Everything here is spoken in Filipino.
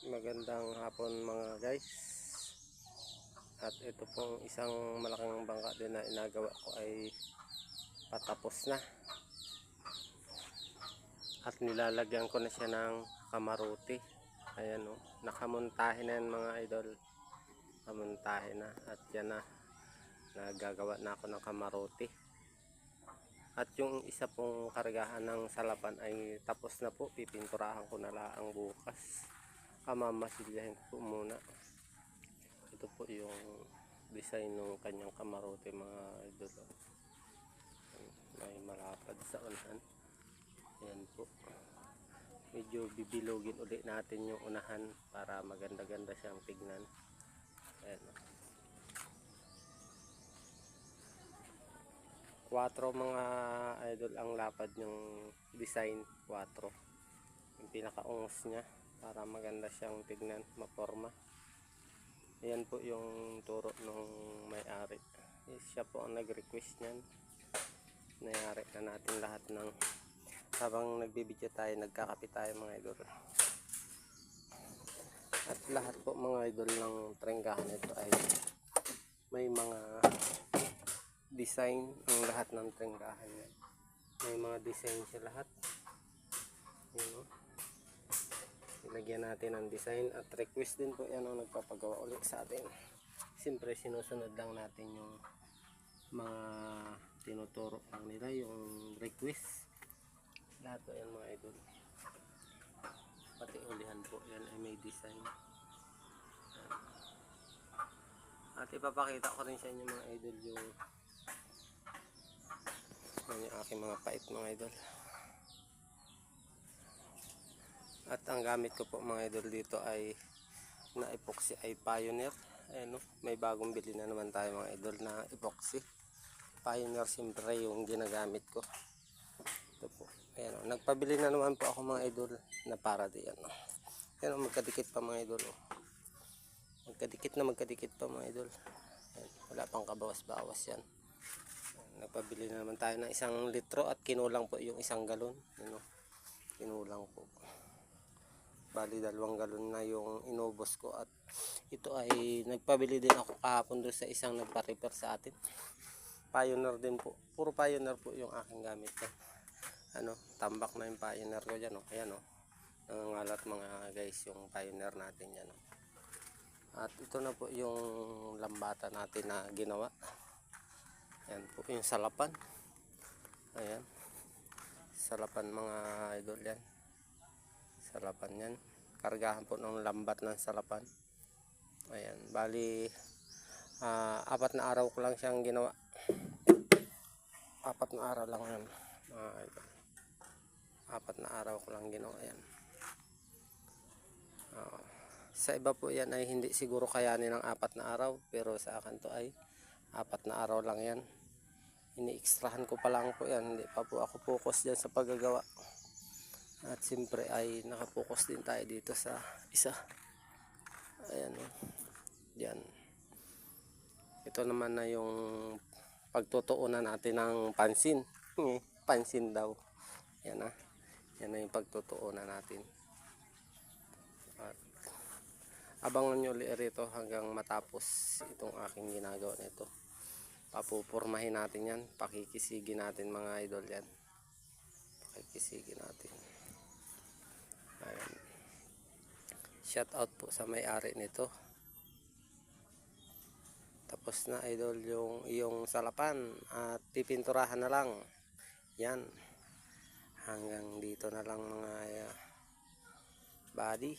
Magandang hapon mga guys. At ito pong isang malaking bangka din na inagawa ko ay patapos na. At nilalagyan ko na siya ng kamaruti. Ayan o, nakamontahe na yan mga idol. Kamontahe na at yan na. Nagagawa na ako ng kamaruti. At yung isa pong kargahan ng salapan ay tapos na po. Pipinturahan ko na lang bukas. Mamasilyahin ko muna. Ito po yung design ng kanyang kamarote mga idol. May malapad sa unahan. Ayan po. Medyo bibilogin ulit natin yung unahan para maganda-ganda siyang tignan. Ayan. 4 mga idol ang lapad yung design. 4 yung pinakaungos niya para maganda siyang tignan, maporma. Ayan po yung turo ng may-ari. Siya po ang nag-request niyan. Nayari na natin lahat ng habang nagbibideo tayo, nagkakape tayo mga idol. At lahat po mga idol ng trenggahan ito ay may mga design ang lahat ng trenggahan niya. May mga design siya lahat. Yun, ilagyan natin ang design at request din po yan ang nagpapagawa ulit sa atin. Siyempre sinusunod lang natin yung mga tinuturo lang nila, yung request. Lahat po yan mga idol. Pati ulihan po yan ay may design. At ipapakita ko rin sa inyo mga idol yung aking mga pait mga idol. At ang gamit ko po mga idol dito ay na epoxy ay Pioneer. Ayan, may bagong bili na naman tayo mga idol na epoxy. Pioneer siyempre yung ginagamit ko. Ito po. Ayan, nagpabili na naman po ako mga idol na para diyan. Ayan, magkadikit pa mga idol. Magkadikit pa mga idol. Ayan, wala pang kabawas-bawas yan. Ayan, nagpabili na naman tayo ng 1 litro at kinulang po yung 1 galon. Ayan, kinulang po. Bali 2 galon na yung inubos ko. At ito ay nagpabili din ako kahapon doon sa isang nagpa-repair sa atin. Pioneer din po. Puro Pioneer po yung aking gamit. Tambak na yung Pioneer ko dyan. Ayan, nangangalat mga guys yung Pioneer natin yan. At ito na po yung lambata natin na ginawa. Ayan po yung salapan. Ayan. Salapan mga idol yan. Salapan yan. Kargahan po ng lambat ng salapan. Ayan. Bali 4 na araw ko lang siyang ginawa. 4 na araw lang yan mga idol. 4 na araw ko lang ginawa yan. Sa iba po yan ay hindi siguro kayanin ng 4 na araw. Pero sa akin to ay 4 na araw lang yan. Ini-extrahan ko pa lang po yan. Hindi pa po ako focus dyan sa paggagawa. At siyempre ay nakapokus din tayo dito sa isa. Ayan. Yan. Ito naman na yung pagtutuunan natin ng pansin. Pansin daw. Yan na. Yan na yung pagtutuunan natin. At abangan nyo ulit rito hanggang matapos itong aking ginagawa nito. Papupurmahin natin yan. Pakikisigin natin mga idol yan. Pakikisigin natin. Ayan. Shout out po sa may-ari nito. Tapos na idol yung iyong salapan at pipinturahan na lang. Yan. Hanggang dito na lang mga body.